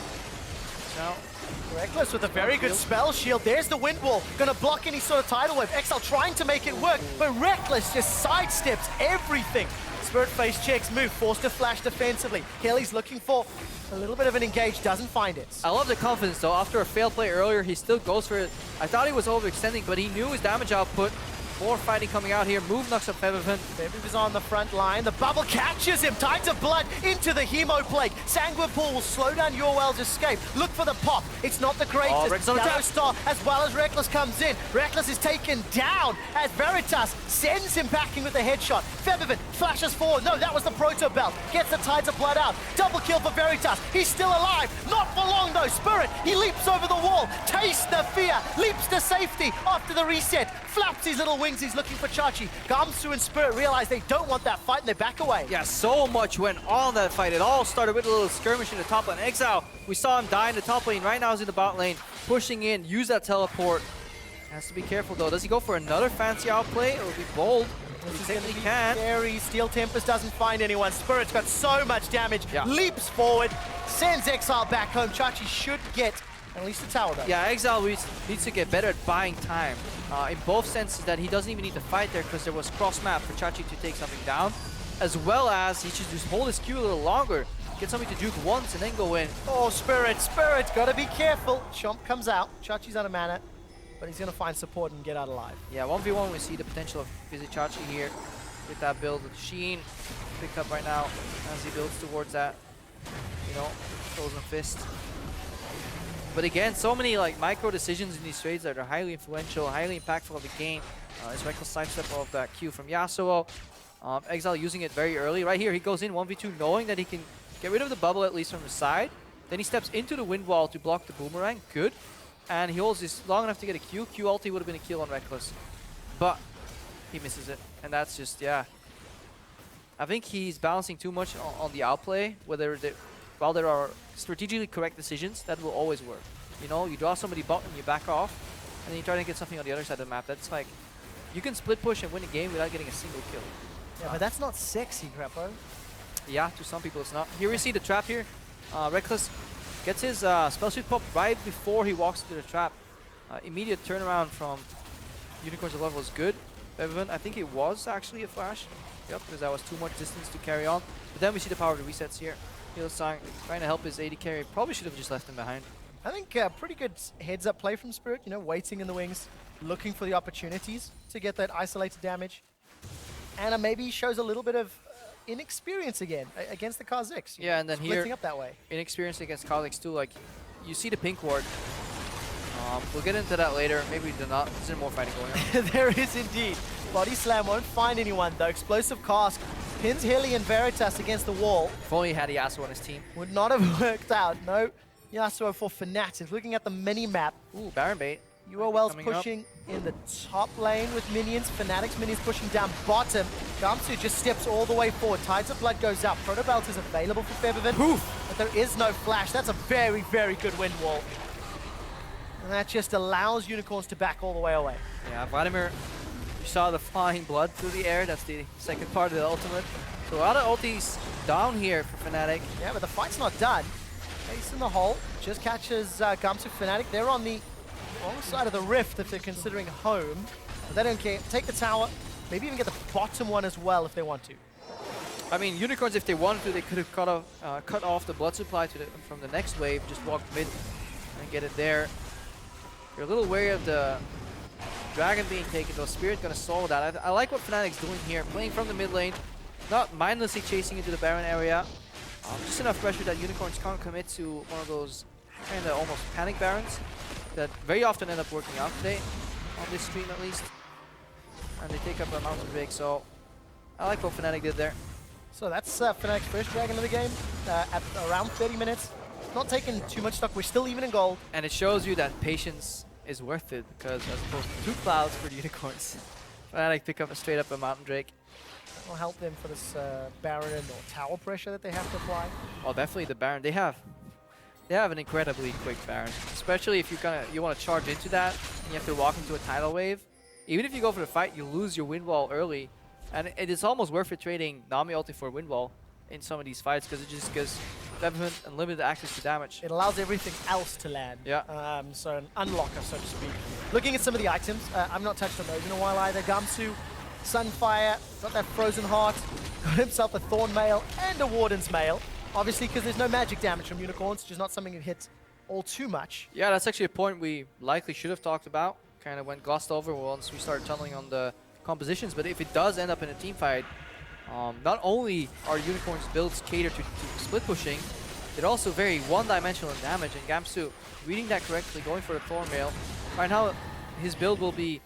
Now, Rekkles with a very good spell shield. There's the wind wall. Gonna block any sort of tidal wave. Exile trying to make it work, but Rekkles just sidesteps everything. Spirit face checks move, forced to flash defensively. Kelly's looking for a little bit of an engage, doesn't find it. I love the confidence though. After a failed play earlier, he still goes for it. I thought he was overextending, but he knew his damage output. More fighting coming out here. Move knocks up Febiven. Febiven's on the front line. The bubble catches him. Tides of blood into the Hemo Plague. Sanguipool will slow down UOL's escape. Look for the pop. It's not the greatest. YellOwStaR as well as Rekkles comes in. Rekkles is taken down as Veritas sends him packing with a headshot. Febiven flashes forward. No, that was the Proto Belt. Gets the Tides of blood out. Double kill for Veritas. He's still alive. Not for long though. Spirit, he leaps over the wall. Tastes the fear. Leaps to safety after the reset. Flaps his little wings. He's looking for Chachi. Gamsu and Spirit realize they don't want that fight and they back away. Yeah, so much went on that fight. It all started with a little skirmish in the top lane. Exile, we saw him die in the top lane. Right now he's in the bot lane, pushing in, use that teleport. Has to be careful though. Does he go for another fancy outplay or be bold? He technically can. Scary. Steel Tempest doesn't find anyone. Spirit's got so much damage. Leaps forward, sends Exile back home. Chachi should get at least a tower though. Yeah, Exile needs to get better at buying time. In both senses that he doesn't even need to fight there because there was cross map for Chachi to take something down, as well as he should just hold his Q a little longer, get something to juke once and then go in. Oh, Spirit, gotta be careful. Chomp comes out. Chachi's out of mana, but he's gonna find support and get out alive. Yeah, 1v1 we see the potential of Vizicsacsi here with that build with Sheen picked up right now as he builds towards that, Frozen Fist. But again, so many like micro decisions in these trades that are highly influential, highly impactful of the game. His Rekkles sidestep of that Q from Yasuo. Exile using it very early. Right here, he goes in 1v2 knowing that he can get rid of the bubble at least from the side. Then he steps into the wind wall to block the boomerang. Good. And he holds this long enough to get a Q. Q ulti would have been a kill on Rekkles. But he misses it. And that's just, yeah. I think he's balancing too much on the outplay. While there are strategically correct decisions, that will always work. You draw somebody bot and you back off, and then you try to get something on the other side of the map. That's like, you can split push and win a game without getting a single kill. Yeah, but that's not sexy, Grappo. Yeah, to some people it's not. Here we see the trap here. Rekkles gets his spell shield pop right before he walks into the trap. Immediate turnaround from Unicorns of Love was good. Febiven, I think it was actually a flash. Yep, because that was too much distance to carry on. But then we see the power of the resets here. Hylissang trying to help his AD carry. Probably should have just left him behind. I think pretty good heads-up play from Spirit, waiting in the wings, looking for the opportunities to get that isolated damage. And maybe shows a little bit of inexperience again against the Kha'Zix. Yeah, and then splitting up that way. Inexperience against Kha'Zix too. Like, you see the pink ward. We'll get into that later. Maybe we do not. There's more fighting going on. There is indeed. Body slam won't find anyone though. Explosive cask pins Hilly and Veritas against the wall. If only he had Yasuo on his team. Would not have worked out. No Yasuo for Fnatic. Looking at the mini-map. Ooh, Baron bait. UOL's pushing in the top lane with minions. Fnatic's minions pushing down bottom. Gamsu just steps all the way forward. Tides of Blood goes out. Proto Belt is available for Febiven. But there is no flash. That's a very, very good wind wall. And that just allows Unicorns to back all the way away. Yeah, Vladimir, you saw the flying blood through the air. That's the second part of the ultimate. So a lot of ultis down here for Fnatic. Yeah, but the fight's not done. Ace in the hole. Just catches Gamsu Fnatic. They're on the wrong side of the rift if they're considering home. But they don't care. Take the tower. maybe even get the bottom one as well if they want to. I mean, Unicorns, if they wanted to, they could have cut off the blood supply from the next wave, just walk mid and get it there. You're a little wary of the Dragon being taken, though. Spirit gonna solve that. I like what Fnatic's doing here, playing from the mid lane, not mindlessly chasing into the Baron area. Just enough pressure that Unicorns can't commit to one of those kind of almost panic Barons that very often end up working out today, on this stream at least. And they take up a Mountain Drake, so I like what Fnatic did there. So that's Fnatic's first Dragon of the game at around 30 minutes. Not taking too much stock, we're still even in gold. And it shows you that patience is worth it, because as opposed to 2 clouds for the Unicorns, Fnatic pick up straight up a Mountain Drake. Will help them for this Baron or tower pressure that they have to apply. Oh, definitely the Baron. They have an incredibly quick Baron, especially if you want to charge into that and you have to walk into a tidal wave. Even if you go for the fight, you lose your wind wall early, and it is almost worth it trading Nami ulti for wind wall in some of these fights, because it just gives Febiven unlimited access to damage. It allows everything else to land. Yeah. So an unlocker, so to speak. Looking at some of the items, I've not touched on those in a while either. Gamsu, Sunfire, got that Frozen Heart, got himself a Thorn Mail and a Warden's Mail. Obviously, because there's no magic damage from Unicorns, which is not something that hits all too much. Yeah, that's actually a point we likely should have talked about. Kind of went glossed over once we started tunneling on the compositions, but if it does end up in a team fight, not only are Unicorns builds cater to split pushing, they're also very one-dimensional in damage, and Gamsu, reading that correctly, going for the Thorn Mail. Right now, his build will be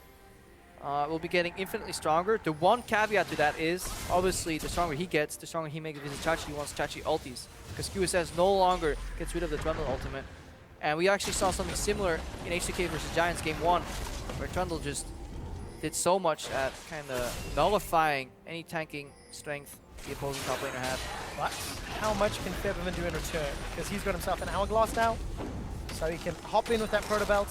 getting infinitely stronger. The one caveat to that is, obviously, the stronger he gets, the stronger he makes Vizicsacsi once Chachi ultis, because QSS no longer gets rid of the Trundle ultimate. And we actually saw something similar in H2K versus Giants Game 1, where Trundle just did so much at kind of nullifying any tanking strength the opposing top laner had. But how much can Febiven do in return? Because he's got himself an Hourglass now, so he can hop in with that Proto Belt,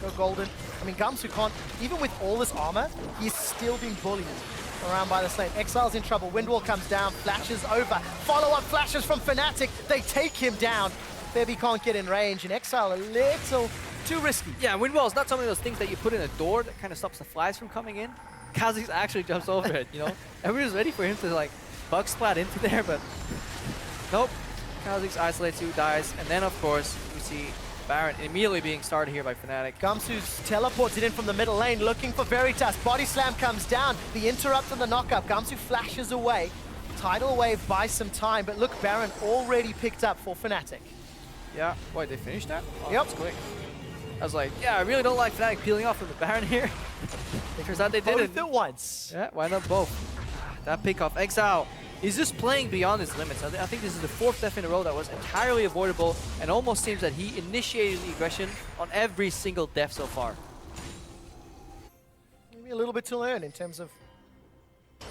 go golden. I mean, Gamsu can't, even with all this armor, he's still being bullied around by the lane. Exile's in trouble, Windwall comes down, flashes over, follow-up flashes from Fnatic, they take him down. Febi can't get in range, and Exile a little too risky. Yeah, Windwall is not some of those things that you put in a door that kind of stops the flies from coming in. Kha'Zix actually jumps over it, you know? Everyone's ready for him to like bug splat into there, but nope. Kha'Zix isolates you, dies, and then of course we see Baron immediately being started here by Fnatic. Gamsu's teleported in from the middle lane, looking for Veritas. Body slam comes down, the interrupt and the knockup. Gamsu flashes away. Tidal wave buys some time, but look, Baron already picked up for Fnatic. Yeah, wait, they finished that? Oh, yep. That's quick. I was like, yeah, I really don't like Fnatic peeling off from the Baron here. Turns out they didn't. Both at once. Yeah, why not both? That pick off. Exile is just playing beyond his limits. I think this is the 4th death in a row that was entirely avoidable, and almost seems that he initiated the aggression on every single death so far. Maybe a little bit to learn in terms of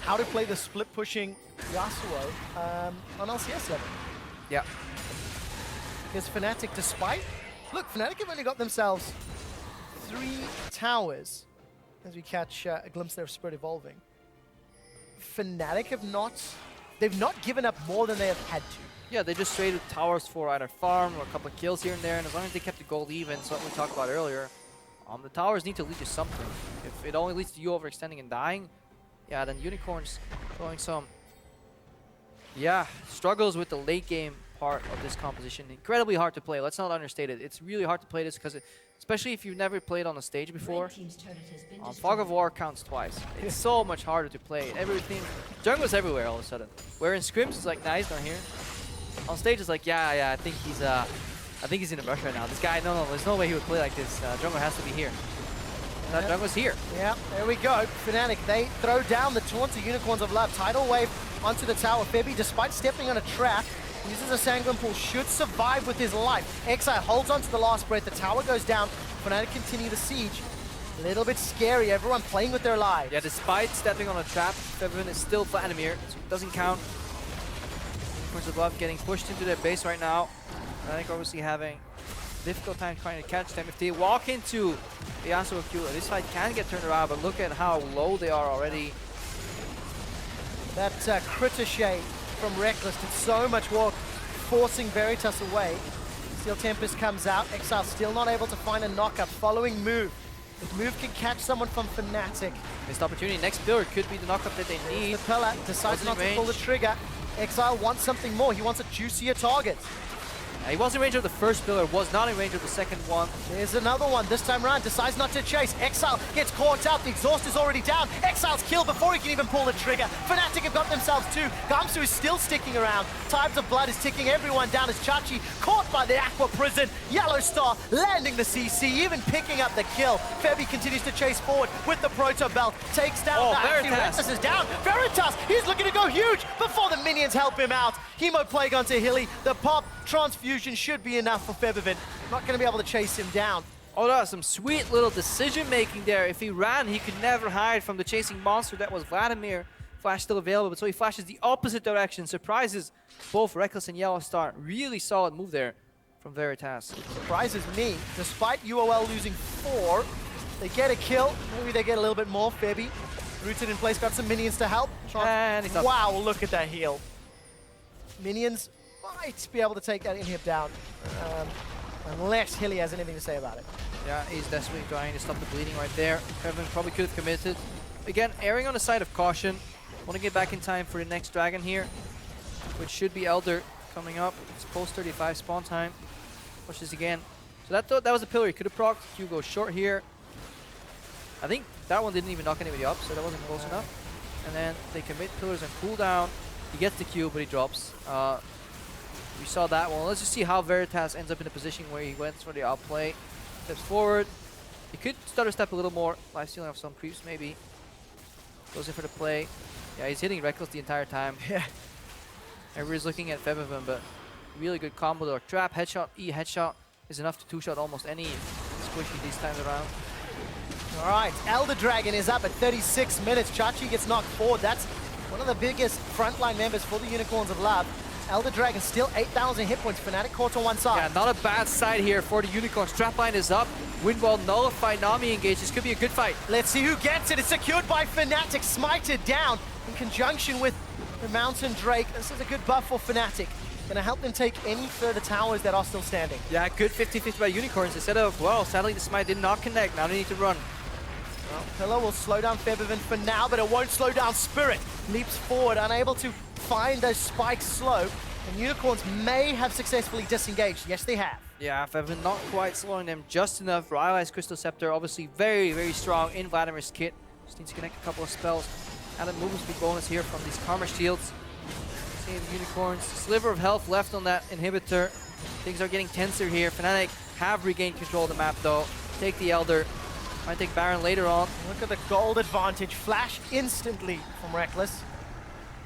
how to play the split pushing Yasuo on LCS level. Yeah. Because Fnatic, despite... Look, Fnatic have only got themselves 3 towers as we catch a glimpse there of Spirit evolving. Fnatic have not... They've not given up more than they have had to. Yeah, they just traded towers for either farm or a couple of kills here and there, and as long as they kept the gold even, something we talked about earlier, the towers need to lead to something. If it only leads to you overextending and dying, yeah, then Unicorns throwing some... Yeah, struggles with the late game part of this composition. Incredibly hard to play. Let's not understate it. It's really hard to play this because, especially if you've never played on a stage before, Fog of War counts twice. It's so much harder to play. Everything, jungle's everywhere all of a sudden. Where in scrims it's like, nah, he's not here. On stage it's like, yeah, I think he's in a rush right now. This guy, no, there's no way he would play like this. Jungle has to be here. That jungle's here. Yeah, there we go. Fnatic, they throw down the taunt to Unicorns of Love. Tidal wave onto the tower. Febi, despite stepping on a trap, uses a Sanguine Pool, should survive with his life. Exile holds on to the last breath, the tower goes down. Fnatic continue the siege. A little bit scary, everyone playing with their lives. Yeah, despite stepping on a trap, Febiven is still Vladimir, so it doesn't count. Unicorns of Love getting pushed into their base right now. Fnatic obviously having a difficult time trying to catch them. If they walk into the Yasuo Q, this fight can get turned around, but look at how low they are already. That critter shade from Rekkles did so much work, forcing Veritas away. Steel Tempest comes out. Exile still not able to find a knockup. Following move The move can catch someone from Fnatic. Missed opportunity. Next pillar could be the knockup that they need. The Pillar decides Wasn't not in to pull the range. trigger. Exileh wants something more. He wants a juicier target. He was in range of the first pillar, was not in range of the second one. There's another one. This time around, decides not to chase. Exileh gets caught out. The exhaust is already down. Exileh's killed before he can even pull the trigger. Fnatic have got themselves two. Gamsu is still sticking around. Tides of Blood is ticking everyone down as Chachi caught by the Aqua Prison. YellOwStaR landing the CC, even picking up the kill. Febi continues to chase forward with the Proto Belt. Takes down Veritas. Rekkles is down. Veritas, he's looking to go huge before the minions help him out. Hemo Plague onto Hilly. The pop transfusion should be enough for Febiven. Not going to be able to chase him down. Oh, that was some sweet little decision making there. If he ran, he could never hide from the chasing monster that was Vladimir. Flash still available, but so he flashes the opposite direction. Surprises both Rekkles and YellOwStaR. Really solid move there from Veritas. Surprises me. Despite UOL losing 4, they get a kill. Maybe they get a little bit more. Febi, rooted in place, got some minions to help. And he's up. Wow, look at that heal. Minions might be able to take that inhib down. Unless Hilly has anything to say about it. Yeah, he's desperately trying to stop the bleeding right there. Febiven probably could have committed. Again, erring on the side of caution. Want to get back in time for the next dragon here, which should be Elder coming up. It's post 35 spawn time. Pushes again. So that was a pillar. He could have procced. Q goes short here. I think that one didn't even knock anybody up, so that wasn't close enough. And then they commit pillars and cooldown. He gets the Q, but he drops. We saw that one. Let's just see how Veritas ends up in a position where he went for the outplay. Steps forward. He could stutter step a little more. Life stealing off some creeps maybe. Goes in for the play. Yeah, he's hitting Rekkles the entire time. Yeah. Everybody's looking at Febiven, but really good combo there. Trap, headshot, E headshot is enough to two-shot almost any squishy these times around. All right, Elder Dragon is up at 36 minutes. Chachi gets knocked forward. That's one of the biggest frontline members for the Unicorns of Love. Elder Dragon still 8,000 hit points. Fnatic caught on one side. Yeah, not a bad side here for the Unicorns. Strapline is up. Windwall nullified. Nami engaged. This could be a good fight. Let's see who gets it. It's secured by Fnatic. Smited down in conjunction with the Mountain Drake. This is a good buff for Fnatic. Going to help them take any further towers that are still standing. Yeah, good 50-50 by Unicorns. Instead of, well, sadly the smite did not connect. Now they need to run. Well, Pillar will slow down Febiven for now, but it won't slow down Spirit. Leaps forward, unable to find those spikes slow. And Unicorns may have successfully disengaged. Yes, they have. Yeah, Febiven not quite slowing them just enough. Rylai's Crystal Scepter, obviously very, very strong in Vladimir's kit. Just needs to connect a couple of spells. And a movement speed bonus here from these Karma Shields. Save Unicorns. Sliver of health left on that inhibitor. Things are getting tenser here. Fnatic have regained control of the map though. Take the Elder. Might take Baron later on. Look at the gold advantage. Flash instantly from Rekkles.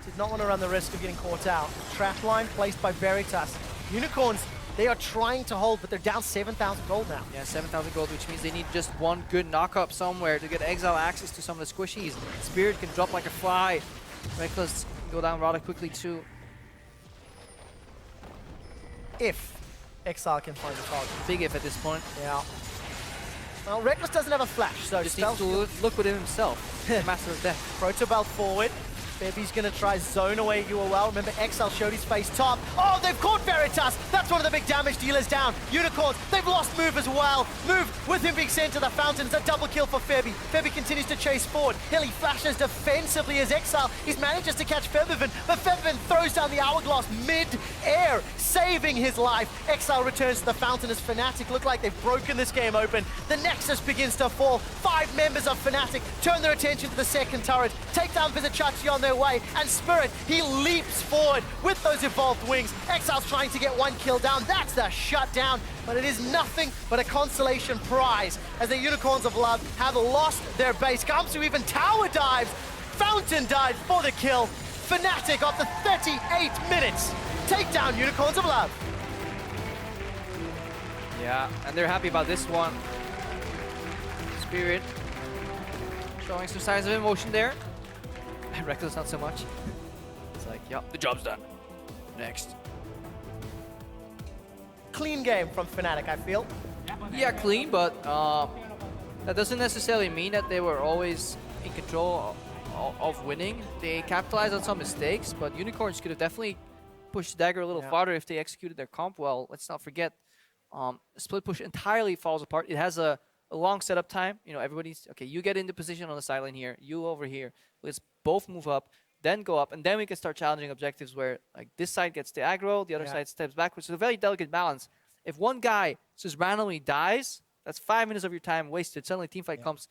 Did not want to run the risk of getting caught out. Trap line placed by Veritas. Unicorns, they are trying to hold, but they're down 7,000 gold now. Yeah, 7,000 gold, which means they need just one good knock-up somewhere to get Exileh access to some of the squishies. Spirit can drop like a fly. Rekkles can go down rather quickly too. If Exileh can find the target. Big if at this point. Yeah. Well, Rekkles doesn't have a flash, so Just needs to look within himself. Master of Death. Protobelt forward. Febi's gonna try zone away UOL. Remember, Exileh showed his face top. Oh, they've caught Veritas. That's one of the big damage dealers down. Unicorns, they've lost Move as well. Move with him being sent to the fountain. It's a double kill for Febi. Febi continues to chase forward. Hilly flashes defensively as Exileh. He manages to catch Febiven, but Febiven throws down the hourglass mid-air, saving his life. Exileh returns to the fountain as Fnatic look like they've broken this game open. The Nexus begins to fall. 5 members of Fnatic turn their attention to the second turret. Take down Vizicsacsi on their way, and Spirit, he leaps forward with those evolved wings. Exileh's trying to get one kill down. That's the shutdown, but it is nothing but a consolation prize as the Unicorns of Love have lost their base. Gamsu even tower dives. Fountain dives for the kill. Fnatic after 38 minutes take down Unicorns of Love. Yeah, and they're happy about this one. Spirit showing some signs of emotion there. Rekkles not so much. It's like, yep, the job's done. Next. Clean game from Fnatic, I feel. Yeah, clean, but that doesn't necessarily mean that they were always in control of winning. They capitalized on some mistakes, but Unicorns could have definitely pushed Dagger a little farther if they executed their comp well. Let's not forget, split push entirely falls apart. It has a a long setup time. You know, everybody's okay. You get into position on the sideline here. You over here. Let's both move up, then go up, and then we can start challenging objectives where like this side gets the aggro, the other side steps backwards. It's a very delicate balance. If one guy just randomly dies, that's 5 minutes of your time wasted. Suddenly, teamfight comes,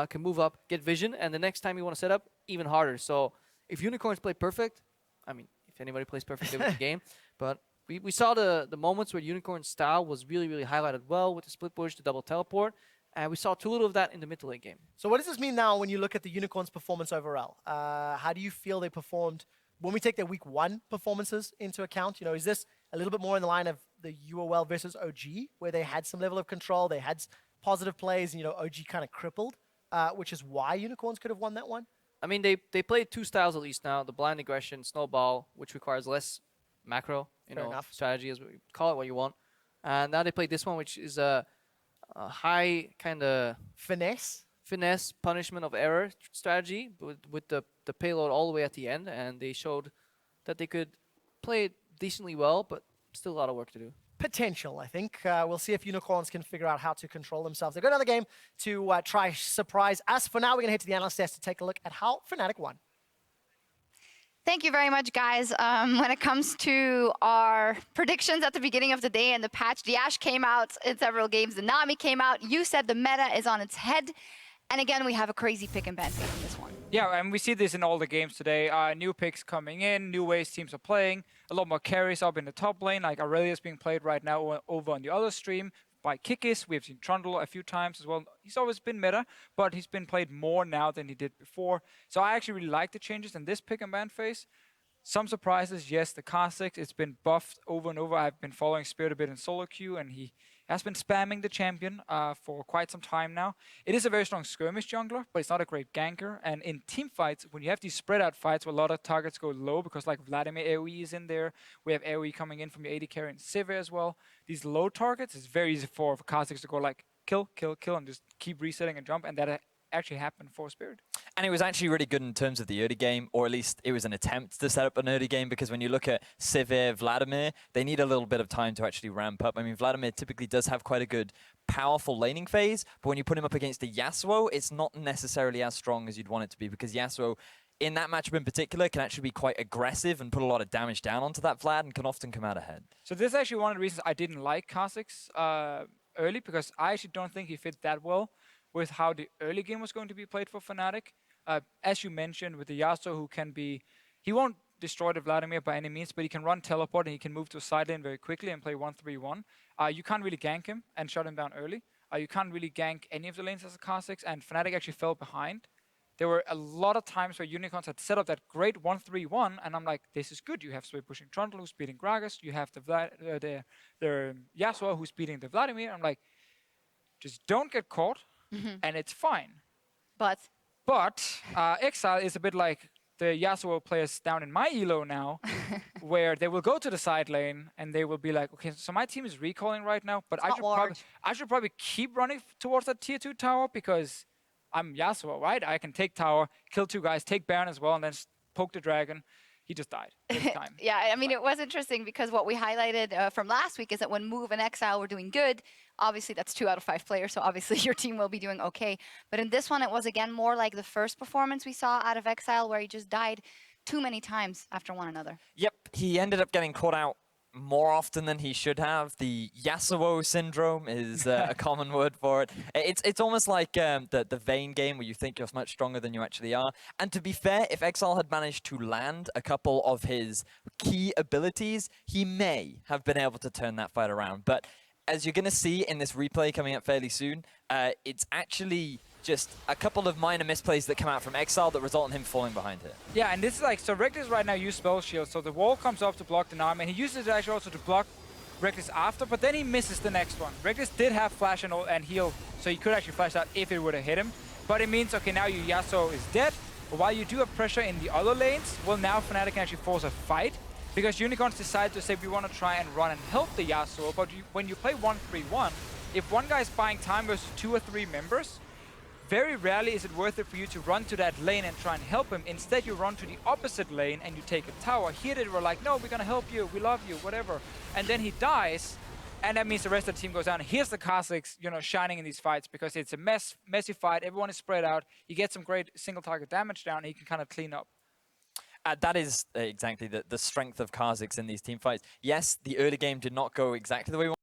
can move up, get vision, and the next time you want to set up, even harder. So if Unicorns play perfect, I mean, if anybody plays perfect, they win the game. But we saw the moments where Unicorn's style was really, really highlighted well with the split push, the double teleport, and we saw too little of that in the mid to late game. So what does this mean now when you look at the Unicorns' performance overall? How do you feel they performed when we take their week 1 performances into account? You know, is this a little bit more in the line of the UOL versus OG, where they had some level of control, they had positive plays, and, you know, OG kind of crippled, which is why Unicorns could have won that one? I mean, they played 2 styles at least now, the blind aggression, snowball, which requires less macro, strategy, as we call it what you want. And now they played this one, which is a high kind of finesse punishment of error strategy with the payload all the way at the end. And they showed that they could play it decently well, but still a lot of work to do. Potential, I think. We'll see if Unicorns can figure out how to control themselves. They've got another game to try surprise us. For now, we're going to head to the analyst desk to take a look at how Fnatic won. Thank you very much, guys. When it comes to our predictions at the beginning of the day and the patch, the Ashe came out in several games. The Nami came out. You said the meta is on its head. And again, we have a crazy pick and ban phase in this one. Yeah, and we see this in all the games today. New picks coming in, new ways teams are playing, a lot more carries up in the top lane, like Aurelius being played right now over on the other stream by Kha'Zix. We've seen Trundle a few times as well. He's always been meta, but he's been played more now than he did before. So I actually really like the changes in this pick and ban phase. Some surprises, yes, the Kha'Zix, it's been buffed over and over. I've been following Spirit a bit in solo queue, and he has been spamming the champion for quite some time now. It is a very strong skirmish jungler, but it's not a great ganker. And in team fights, when you have these spread out fights where a lot of targets go low, because like Vladimir AoE is in there, we have AoE coming in from your AD carry and Sivir as well. These low targets, it's very easy for Kha'Zix to go like kill, kill, kill, and just keep resetting and jump, and that actually happened for Spirit. And it was actually really good in terms of the early game, or at least it was an attempt to set up an early game, because when you look at Sivir, Vladimir, they need a little bit of time to actually ramp up. I mean, Vladimir typically does have quite a good, powerful laning phase, but when you put him up against a Yasuo, it's not necessarily as strong as you'd want it to be, because Yasuo, in that matchup in particular, can actually be quite aggressive and put a lot of damage down onto that Vlad and can often come out ahead. So this is actually one of the reasons I didn't like Kha'Zix early, because I actually don't think he fit that well with how the early game was going to be played for Fnatic. As you mentioned, with the Yasuo, who can be... He won't destroy the Vladimir by any means, but he can run teleport and he can move to a side lane very quickly and play 1-3-1. You can't really gank him and shut him down early. You can't really gank any of the lanes as a Kha'Zix, and Fnatic actually fell behind. There were a lot of times where Unicorns had set up that great 1-3-1, and I'm like, this is good. You have Sivir pushing Trundle, who's beating Gragas. You have the Yasuo, who's beating the Vladimir. I'm like, just don't get caught, and it's fine. But Exileh is a bit like the Yasuo players down in my elo now, where they will go to the side lane and they will be like, okay, so my team is recalling right now, but I should probably keep running towards that tier 2 tower because I'm Yasuo, right? I can take tower, kill 2 guys, take Baron as well, and then poke the dragon. He just died every time. Yeah, I mean, it was interesting because what we highlighted from last week is that when Move and Exileh were doing good, obviously that's 2 out of 5 players, so obviously your team will be doing okay. But in this one, it was again more like the first performance we saw out of Exileh, where he just died too many times after one another. Yep, he ended up getting caught out more often than he should have. The Yasuo syndrome is a common word for it. It's almost like the Vayne game where you think you're much stronger than you actually are. And to be fair, if Exileh had managed to land a couple of his key abilities, he may have been able to turn that fight around. But as you're going to see in this replay coming up fairly soon, it's actually just a couple of minor misplays that come out from Exileh that result in him falling behind here. Yeah, and this is like, so Rekkles right now uses Spell Shield, so the wall comes up to block the Nami, and he uses it actually also to block Rekkles after, but then he misses the next one. Rekkles did have flash and heal, so he could actually flash out if it would have hit him. But it means, okay, now your Yasuo is dead, but while you do have pressure in the other lanes, well, now Fnatic can actually force a fight, because Unicorns decide to say, we want to try and run and help the Yasuo, but when you play 1-3-1, if one guy is buying time versus 2 or 3 members, very rarely is it worth it for you to run to that lane and try and help him. Instead, you run to the opposite lane and you take a tower. Here they were like, no, we're going to help you. We love you, whatever. And then he dies. And that means the rest of the team goes down. Here's the Kha'Zix, you know, shining in these fights because it's a messy fight. Everyone is spread out. You get some great single target damage down, and you can kind of clean up. That is exactly the strength of Kha'Zix in these team fights. Yes, the early game did not go exactly the way we